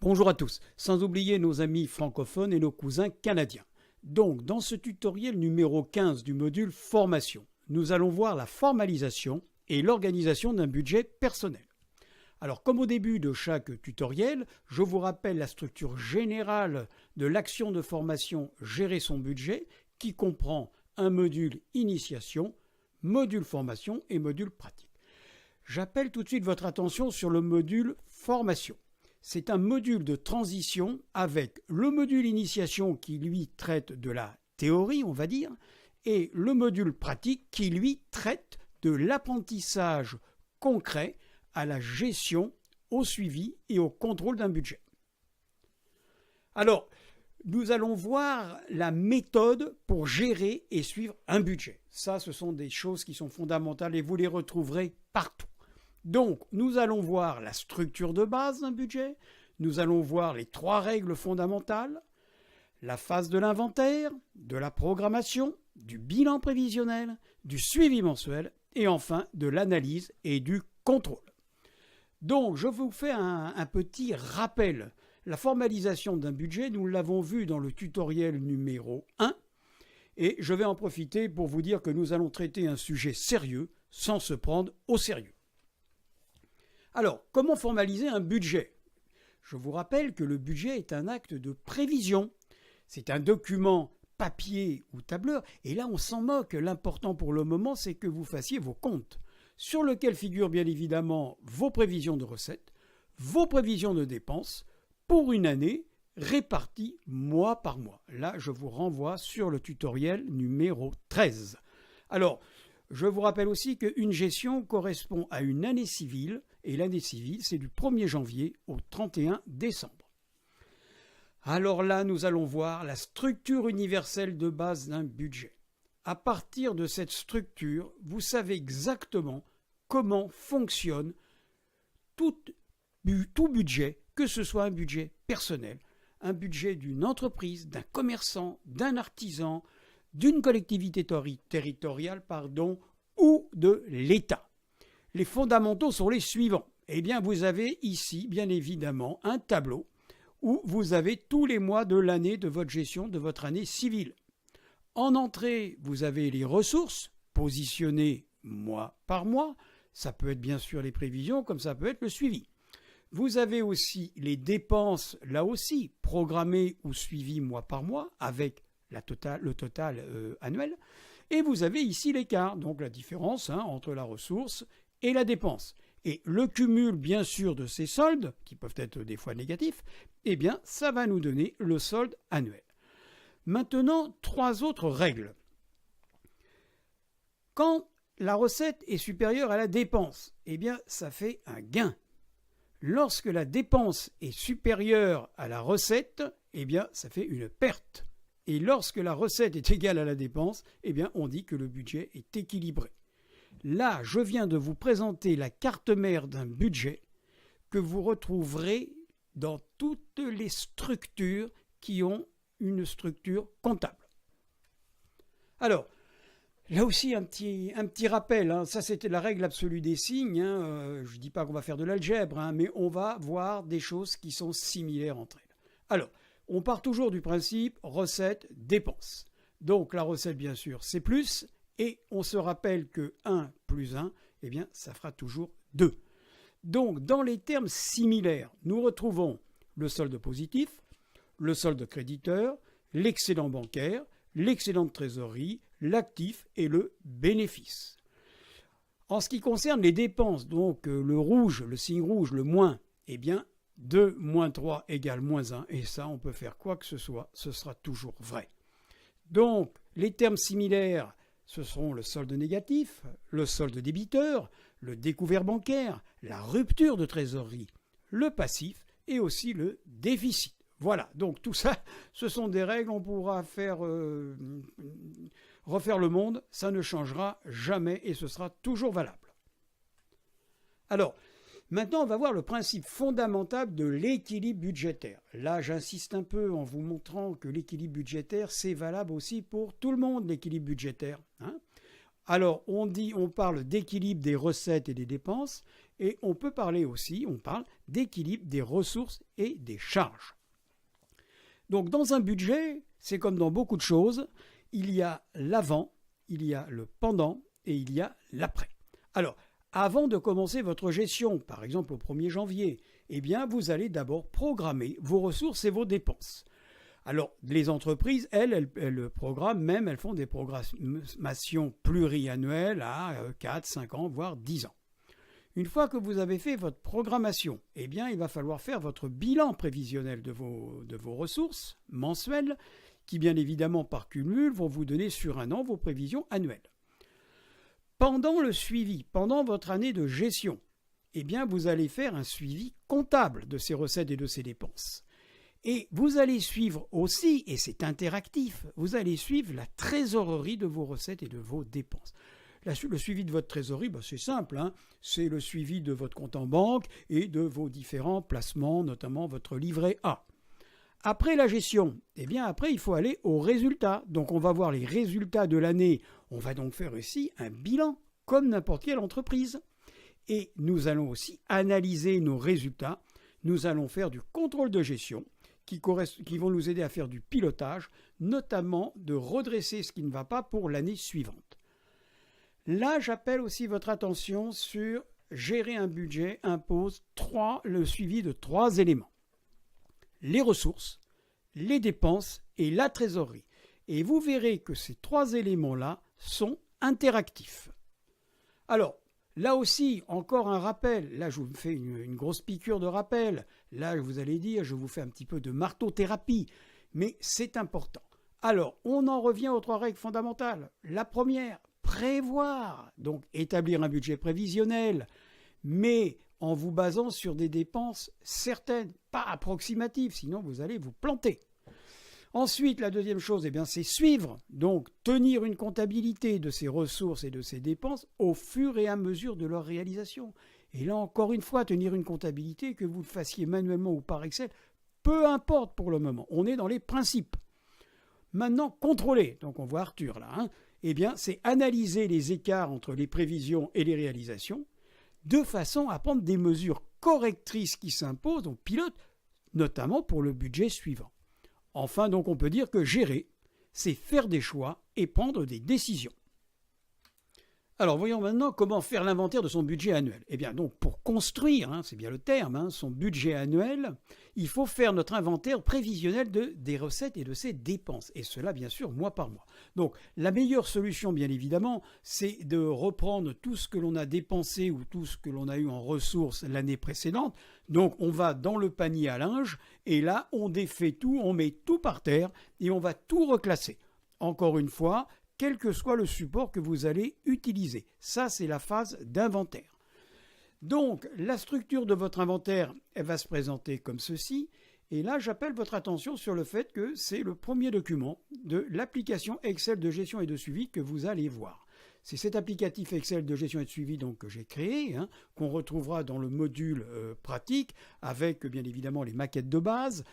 Bonjour à tous, sans oublier nos amis francophones et nos cousins canadiens. Donc, dans ce tutoriel numéro 15 du module formation, nous allons voir la formalisation et l'organisation d'un budget personnel. Alors, comme au début de chaque tutoriel, je vous rappelle la structure générale de l'action de formation Gérer son budget, qui comprend un module initiation, module formation et module pratique. J'appelle tout de suite votre attention sur le module formation. C'est un module de transition avec le module initiation qui, lui, traite de la théorie, on va dire, et le module pratique qui, lui, traite de l'apprentissage concret à la gestion, au suivi et au contrôle d'un budget. Alors, nous allons voir la méthode pour gérer et suivre un budget. Ça, ce sont des choses qui sont fondamentales et vous les retrouverez partout. Donc, nous allons voir la structure de base d'un budget, nous allons voir les 3 règles fondamentales, la phase de l'inventaire, de la programmation, du bilan prévisionnel, du suivi mensuel et enfin de l'analyse et du contrôle. Donc, je vous fais un petit rappel. La formalisation d'un budget, nous l'avons vu dans le tutoriel numéro 1 et je vais en profiter pour vous dire que nous allons traiter un sujet sérieux sans se prendre au sérieux. Alors, comment formaliser un budget? Je vous rappelle que le budget est un acte de prévision. C'est un document papier ou tableur, et là on s'en moque. L'important pour le moment, c'est que vous fassiez vos comptes, sur lesquels figurent bien évidemment vos prévisions de recettes, vos prévisions de dépenses, pour une année, réparties mois par mois. Là, je vous renvoie sur le tutoriel numéro 13. Alors, je vous rappelle aussi qu'une gestion correspond à une année civile, et l'année civile, c'est du 1er janvier au 31 décembre. Alors là, nous allons voir la structure universelle de base d'un budget. À partir de cette structure, vous savez exactement comment fonctionne tout budget, que ce soit un budget personnel, un budget d'une entreprise, d'un commerçant, d'un artisan, d'une collectivité territoriale, ou de l'État. Les fondamentaux sont les suivants. Eh bien, vous avez ici, bien évidemment, un tableau où vous avez tous les mois de l'année de votre gestion, de votre année civile. En entrée, vous avez les ressources positionnées mois par mois. Ça peut être bien sûr les prévisions, comme ça peut être le suivi. Vous avez aussi les dépenses, là aussi, programmées ou suivies mois par mois, avec le total annuel. Et vous avez ici l'écart, donc la différence entre la ressource et la dépense. Et le cumul, bien sûr, de ces soldes, qui peuvent être des fois négatifs, eh bien, ça va nous donner le solde annuel. Maintenant, 3 autres règles. Quand la recette est supérieure à la dépense, eh bien, ça fait un gain. Lorsque la dépense est supérieure à la recette, eh bien, ça fait une perte. Et lorsque la recette est égale à la dépense, eh bien, on dit que le budget est équilibré. Là, je viens de vous présenter la carte mère d'un budget que vous retrouverez dans toutes les structures qui ont une structure comptable. Alors, là aussi, un petit rappel, ça c'était la règle absolue des signes. Je ne dis pas qu'on va faire de l'algèbre, mais on va voir des choses qui sont similaires entre elles. Alors, on part toujours du principe recette, dépense. Donc la recette, bien sûr, c'est plus, et on se rappelle que 1 plus 1, eh bien, ça fera toujours 2. Donc, dans les termes similaires, nous retrouvons le solde positif, le solde créditeur, l'excédent bancaire, l'excédent de trésorerie, l'actif et le bénéfice. En ce qui concerne les dépenses, donc le rouge, le signe rouge, le moins, eh bien, 2 moins 3 égale moins 1, et ça, on peut faire quoi que ce soit, ce sera toujours vrai. Donc, les termes similaires, ce seront le solde négatif, le solde débiteur, le découvert bancaire, la rupture de trésorerie, le passif et aussi le déficit. Voilà, donc tout ça, ce sont des règles, on pourra refaire le monde, ça ne changera jamais et ce sera toujours valable. Alors, maintenant, on va voir le principe fondamental de l'équilibre budgétaire. Là, j'insiste un peu en vous montrant que l'équilibre budgétaire, c'est valable aussi pour tout le monde, l'équilibre budgétaire. Alors, on parle d'équilibre des recettes et des dépenses, Et on peut parler aussi, on parle d'équilibre des ressources et des charges. Donc dans un budget, c'est comme dans beaucoup de choses, il y a l'avant, il y a le pendant et il y a l'après. Alors, avant de commencer votre gestion, par exemple au 1er janvier, eh bien vous allez d'abord programmer vos ressources et vos dépenses. Alors, les entreprises, elles programment même, elles font des programmations pluriannuelles à 4, 5 ans, voire 10 ans. Une fois que vous avez fait votre programmation, eh bien, il va falloir faire votre bilan prévisionnel de vos ressources mensuelles, qui bien évidemment par cumul vont vous donner sur un an vos prévisions annuelles. Pendant le suivi, pendant votre année de gestion, eh bien, vous allez faire un suivi comptable de ces recettes et de ces dépenses. Et vous allez suivre aussi, et c'est interactif, vous allez suivre la trésorerie de vos recettes et de vos dépenses. Le suivi de votre trésorerie, c'est simple, c'est le suivi de votre compte en banque et de vos différents placements, notamment votre livret A. Après la gestion, eh bien après il faut aller aux résultats. Donc on va voir les résultats de l'année. On va donc faire aussi un bilan, comme n'importe quelle entreprise. Et nous allons aussi analyser nos résultats. Nous allons faire du contrôle de gestion qui vont nous aider à faire du pilotage, notamment de redresser ce qui ne va pas pour l'année suivante. Là, j'appelle aussi votre attention sur gérer un budget impose le suivi de 3 éléments. Les ressources, les dépenses et la trésorerie. Et vous verrez que ces 3 éléments-là sont interactifs. Alors, là aussi, encore un rappel. Là, je vous fais une grosse piqûre de rappel. Là, vous allez dire, je vous fais un petit peu de marteau-thérapie. Mais c'est important. Alors, on en revient aux 3 règles fondamentales. La première, prévoir. Donc, établir un budget prévisionnel, mais en vous basant sur des dépenses certaines, pas approximatives, sinon vous allez vous planter. Ensuite, la deuxième chose, c'est suivre, donc tenir une comptabilité de ces ressources et de ces dépenses au fur et à mesure de leur réalisation. Et là, encore une fois, tenir une comptabilité, que vous le fassiez manuellement ou par Excel, peu importe pour le moment, on est dans les principes. Maintenant, contrôler, donc on voit Arthur là, c'est analyser les écarts entre les prévisions et les réalisations, de façon à prendre des mesures correctrices qui s'imposent aux pilotes, notamment pour le budget suivant. Enfin, donc, on peut dire que gérer, c'est faire des choix et prendre des décisions. Alors, voyons maintenant comment faire l'inventaire de son budget annuel. Eh bien, donc, pour construire, c'est bien le terme, son budget annuel, il faut faire notre inventaire prévisionnel des recettes et de ses dépenses. Et cela, bien sûr, mois par mois. Donc, la meilleure solution, bien évidemment, c'est de reprendre tout ce que l'on a dépensé ou tout ce que l'on a eu en ressources l'année précédente. Donc, on va dans le panier à linge et là, on défait tout, on met tout par terre et on va tout reclasser. Encore une fois, quel que soit le support que vous allez utiliser. Ça, c'est la phase d'inventaire. Donc, la structure de votre inventaire, elle va se présenter comme ceci. Et là, j'appelle votre attention sur le fait que c'est le premier document de l'application Excel de gestion et de suivi que vous allez voir. C'est cet applicatif Excel de gestion et de suivi donc, que j'ai créé, qu'on retrouvera dans le module pratique, avec bien évidemment les maquettes de base,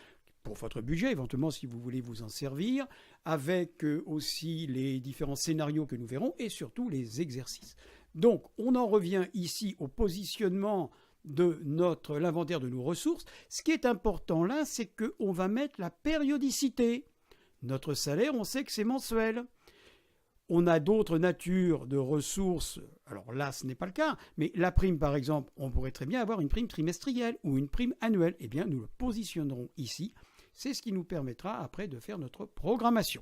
pour votre budget, éventuellement si vous voulez vous en servir, avec aussi les différents scénarios que nous verrons et surtout les exercices. Donc, on en revient ici au positionnement de l'inventaire de nos ressources. Ce qui est important là, c'est qu'on va mettre la périodicité. Notre salaire, on sait que c'est mensuel. On a d'autres natures de ressources, alors là ce n'est pas le cas, mais la prime par exemple, on pourrait très bien avoir une prime trimestrielle ou une prime annuelle. Eh bien, nous le positionnerons ici. C'est ce qui nous permettra après de faire notre programmation.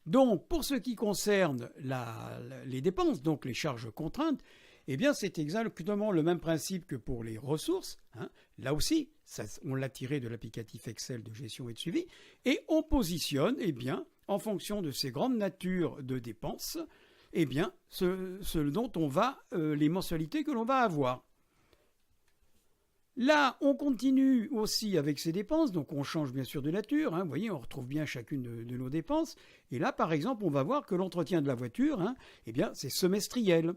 Donc, pour ce qui concerne les dépenses, donc les charges contraintes, eh bien, c'est exactement le même principe que pour les ressources. Là aussi, on l'a tiré de l'applicatif Excel de gestion et de suivi, et on positionne, en fonction de ces grandes natures de dépenses, ce dont on va, les mensualités que l'on va avoir. Là, on continue aussi avec ces dépenses, donc on change bien sûr de nature, vous voyez, on retrouve bien chacune de nos dépenses. Et là, par exemple, on va voir que l'entretien de la voiture, c'est semestriel,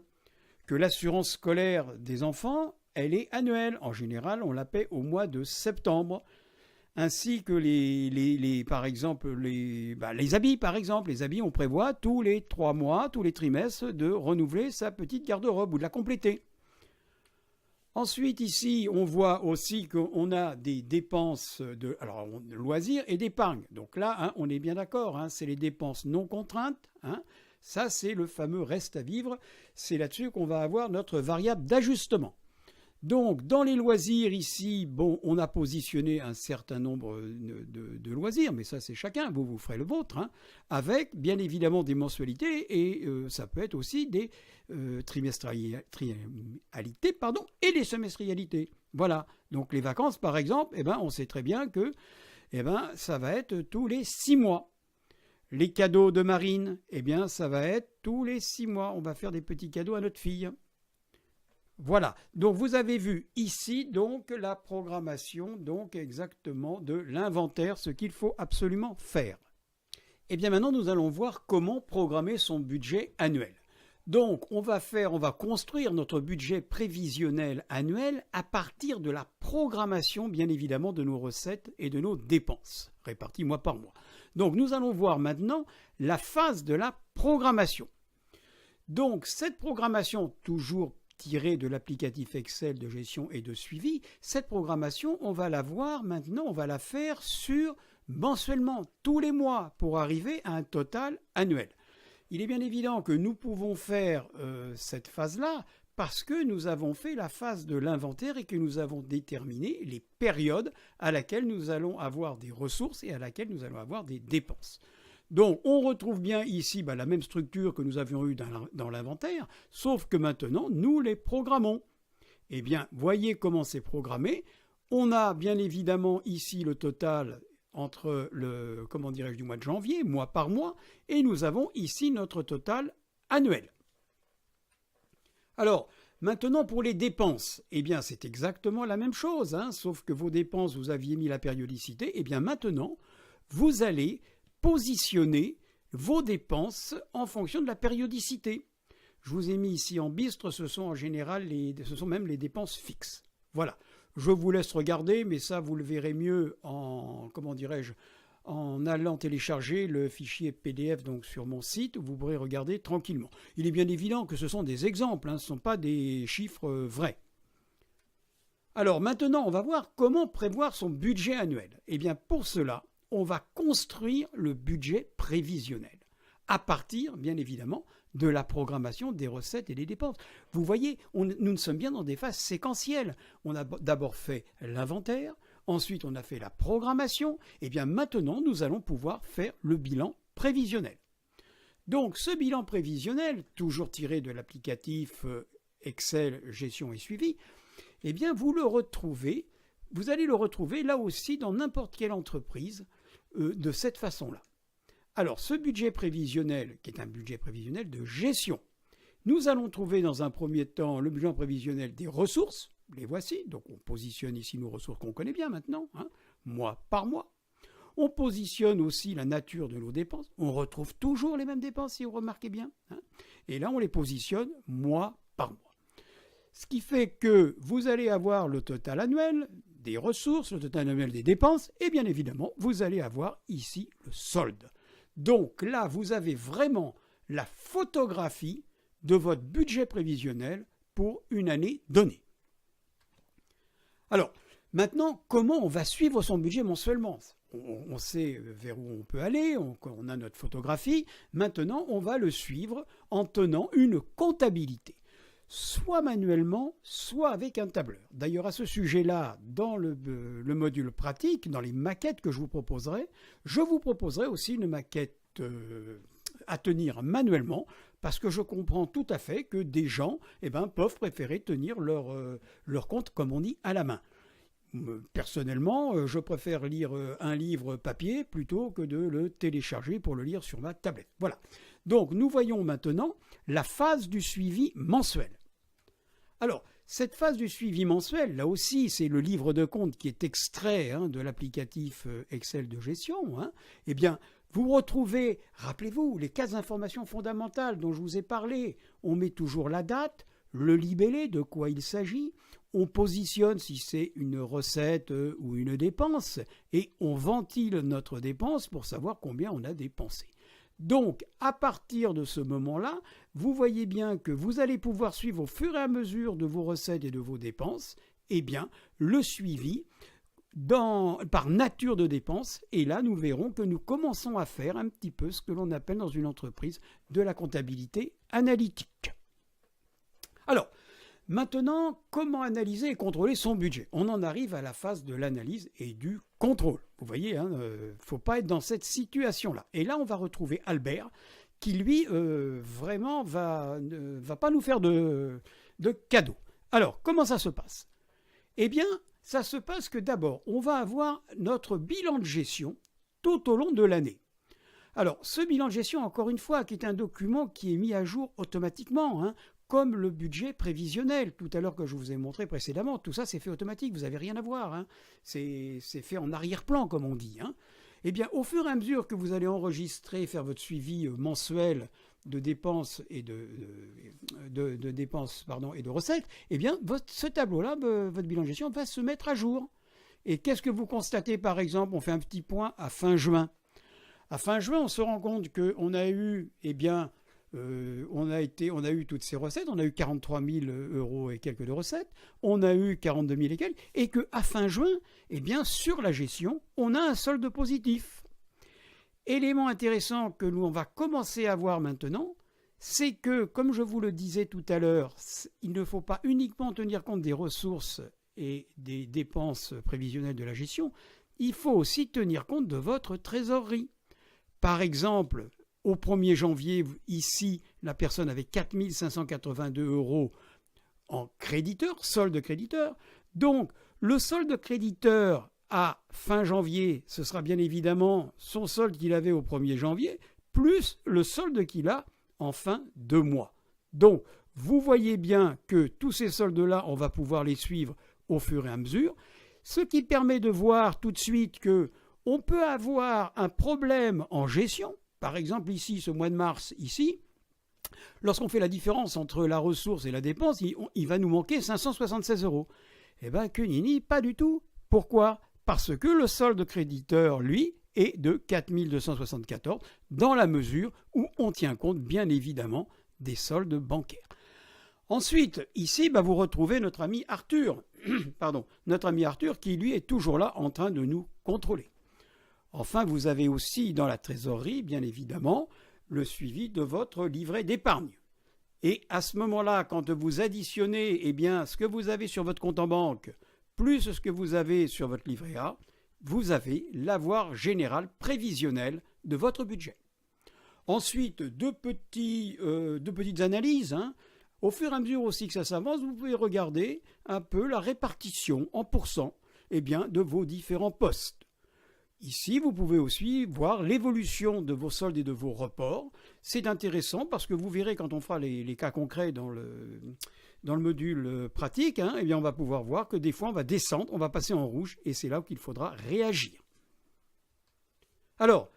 que l'assurance scolaire des enfants, elle est annuelle. En général, on la paie au mois de septembre. Ainsi que par exemple, les habits, par exemple. Les habits, on prévoit tous les 3 mois, tous les trimestres, de renouveler sa petite garde-robe ou de la compléter. Ensuite, ici, on voit aussi qu'on a des dépenses de loisirs et d'épargne. Donc là, hein, on est bien d'accord, hein, c'est les dépenses non contraintes. Hein. Ça, c'est le fameux reste à vivre. C'est là-dessus qu'on va avoir notre variable d'ajustement. Donc, dans les loisirs, ici, bon, on a positionné un certain nombre de loisirs, mais ça, c'est chacun, vous ferez le vôtre, hein, avec, bien évidemment, des mensualités, et ça peut être aussi des trimestrialités, et des semestrialités. Voilà. Donc, les vacances, par exemple, eh ben, on sait très bien que ça va être tous les 6 mois. Les cadeaux de Marine, eh bien, ça va être tous les 6 mois. On va faire des petits cadeaux à notre fille. Voilà, donc vous avez vu ici donc la programmation donc exactement de l'inventaire, ce qu'il faut absolument faire. Et bien maintenant nous allons voir comment programmer son budget annuel. Donc on va construire notre budget prévisionnel annuel à partir de la programmation bien évidemment de nos recettes et de nos dépenses, réparties mois par mois. Donc nous allons voir maintenant la phase de la programmation. Donc cette programmation toujours tirée de l'applicatif Excel de gestion et de suivi, cette programmation, on va la voir maintenant, on va la faire mensuellement, tous les mois, pour arriver à un total annuel. Il est bien évident que nous pouvons faire cette phase-là parce que nous avons fait la phase de l'inventaire et que nous avons déterminé les périodes à laquelle nous allons avoir des ressources et à laquelle nous allons avoir des dépenses. Donc, on retrouve bien ici la même structure que nous avions eue dans l'inventaire, sauf que maintenant, nous les programmons. Eh bien, voyez comment c'est programmé. On a bien évidemment ici le total entre du mois de janvier, mois par mois, et nous avons ici notre total annuel. Alors, maintenant pour les dépenses, eh bien c'est exactement la même chose, hein, sauf que vos dépenses, vous aviez mis la périodicité, eh bien maintenant, vous allez positionner vos dépenses en fonction de la périodicité. Je vous ai mis ici en bistre, ce sont en général même les dépenses fixes. Voilà. Je vous laisse regarder, mais ça vous le verrez mieux en allant télécharger le fichier PDF donc sur mon site, vous pourrez regarder tranquillement. Il est bien évident que ce sont des exemples, hein, ce ne sont pas des chiffres vrais. Alors maintenant, on va voir comment prévoir son budget annuel. Eh bien pour cela, on va construire le budget prévisionnel à partir, bien évidemment, de la programmation des recettes et des dépenses. Vous voyez, nous sommes bien dans des phases séquentielles. On a d'abord fait l'inventaire, ensuite on a fait la programmation, et bien maintenant nous allons pouvoir faire le bilan prévisionnel. Donc ce bilan prévisionnel, toujours tiré de l'applicatif Excel gestion et suivi, eh bien vous allez le retrouver là aussi dans n'importe quelle entreprise de cette façon-là. Alors, ce budget prévisionnel, qui est un budget prévisionnel de gestion, nous allons trouver dans un premier temps le budget prévisionnel des ressources, les voici, donc on positionne ici nos ressources qu'on connaît bien maintenant, hein, mois par mois. On positionne aussi la nature de nos dépenses, on retrouve toujours les mêmes dépenses si vous remarquez bien, hein, et là on les positionne mois par mois. Ce qui fait que vous allez avoir le total annuel des ressources, le total annuel des dépenses, et bien évidemment, vous allez avoir ici le solde. Donc là, vous avez vraiment la photographie de votre budget prévisionnel pour une année donnée. Alors, maintenant, comment on va suivre son budget mensuellement ? On sait vers où on peut aller, on a notre photographie. Maintenant, on va le suivre en tenant une comptabilité, soit manuellement, soit avec un tableur. D'ailleurs, à ce sujet-là, dans le module pratique, dans les maquettes que je vous proposerai aussi une maquette à tenir manuellement, parce que je comprends tout à fait que des gens peuvent préférer tenir leur compte, comme on dit, à la main. Personnellement, je préfère lire un livre papier plutôt que de le télécharger pour le lire sur ma tablette. Voilà. Donc, nous voyons maintenant la phase du suivi mensuel. Alors, cette phase du suivi mensuel, là aussi, c'est le livre de compte qui est extrait de l'applicatif Excel de gestion. Eh bien, vous retrouvez, rappelez-vous, les 4 informations fondamentales dont je vous ai parlé. On met toujours la date, le libellé, de quoi il s'agit. On positionne si c'est une recette ou une dépense et on ventile notre dépense pour savoir combien on a dépensé. Donc, à partir de ce moment-là, vous voyez bien que vous allez pouvoir suivre au fur et à mesure de vos recettes et de vos dépenses, eh bien, le suivi par nature de dépenses. Et là, nous verrons que nous commençons à faire un petit peu ce que l'on appelle dans une entreprise de la comptabilité analytique. Alors, maintenant, comment analyser et contrôler son budget? On en arrive à la phase de l'analyse et du contrôle. Vous voyez, il ne faut pas être dans cette situation-là. Et là, on va retrouver Albert qui, lui, vraiment ne va pas nous faire de cadeaux. Alors, comment ça se passe? Eh bien, ça se passe que d'abord, on va avoir notre bilan de gestion tout au long de l'année. Alors, ce bilan de gestion, encore une fois, qui est un document qui est mis à jour automatiquement, comme le budget prévisionnel, tout à l'heure que je vous ai montré précédemment, tout ça c'est fait automatique, vous n'avez rien à voir, c'est fait en arrière-plan comme on dit. Eh bien, au fur et à mesure que vous allez enregistrer, faire votre suivi mensuel de dépenses et de dépenses et de recettes, eh bien, ce tableau-là, votre bilan de gestion va se mettre à jour. Et qu'est-ce que vous constatez par exemple? On fait un petit point à fin juin. À fin juin, on se rend compte qu'on a eu, eh bien, on a eu toutes ces recettes, on a eu 43 000 € et quelques de recettes, on a eu 42 000 et quelques, et qu'à fin juin, eh bien, sur la gestion, on a un solde positif. Élément intéressant que nous, on va commencer à voir maintenant, c'est que, comme je vous le disais tout à l'heure, il ne faut pas uniquement tenir compte des ressources et des dépenses prévisionnelles de la gestion, il faut aussi tenir compte de votre trésorerie. Par exemple, au 1er janvier, ici, la personne avait 4 582 € en créditeur, solde créditeur. Donc, le solde créditeur à fin janvier, ce sera bien évidemment son solde qu'il avait au 1er janvier, plus le solde qu'il a en fin de mois. Donc, vous voyez bien que tous ces soldes-là, on va pouvoir les suivre au fur et à mesure, ce qui permet de voir tout de suite qu'on peut avoir un problème en gestion. Par exemple, ici, ce mois de mars, ici, lorsqu'on fait la différence entre la ressource et la dépense, il va nous manquer 576 €. Eh bien, que nini, pas du tout. Pourquoi? Parce que le solde créditeur, lui, est de 4 274, dans la mesure où on tient compte, bien évidemment, des soldes bancaires. Ensuite, ici, vous retrouvez notre ami Arthur. Notre ami Arthur qui, lui, est toujours là en train de nous contrôler. Enfin, vous avez aussi dans la trésorerie, bien évidemment, le suivi de votre livret d'épargne. Et à ce moment-là, quand vous additionnez ce que vous avez sur votre compte en banque, plus ce que vous avez sur votre livret A, vous avez l'avoir général prévisionnel de votre budget. Ensuite, deux petites analyses. Au fur et à mesure aussi que ça s'avance, vous pouvez regarder un peu la répartition en pourcent de vos différents postes. Ici, vous pouvez aussi voir l'évolution de vos soldes et de vos reports. C'est intéressant parce que vous verrez quand on fera les cas concrets dans le module pratique, on va pouvoir voir que des fois on va descendre, on va passer en rouge et c'est là qu'il faudra réagir. Alors,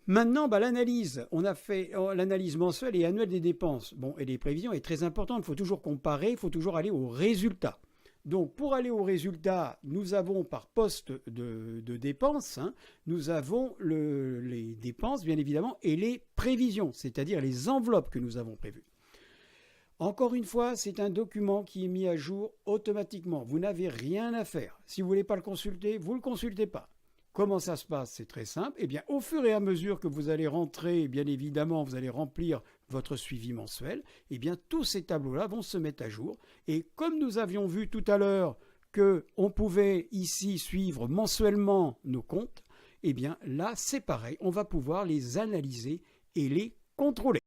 maintenant, l'analyse, on a fait l'analyse mensuelle et annuelle des dépenses. Et les prévisions est très importante, il faut toujours comparer, il faut toujours aller au résultat. Donc, pour aller au résultat, nous avons par poste de dépenses, nous avons les dépenses, bien évidemment, et les prévisions, c'est-à-dire les enveloppes que nous avons prévues. Encore une fois, c'est un document qui est mis à jour automatiquement. Vous n'avez rien à faire. Si vous ne voulez pas le consulter, vous ne le consultez pas. Comment ça se passe? C'est très simple. Au fur et à mesure que vous allez rentrer, bien évidemment, vous allez remplir votre suivi mensuel, tous ces tableaux-là vont se mettre à jour. Et comme nous avions vu tout à l'heure qu'on pouvait ici suivre mensuellement nos comptes, là, c'est pareil. On va pouvoir les analyser et les contrôler.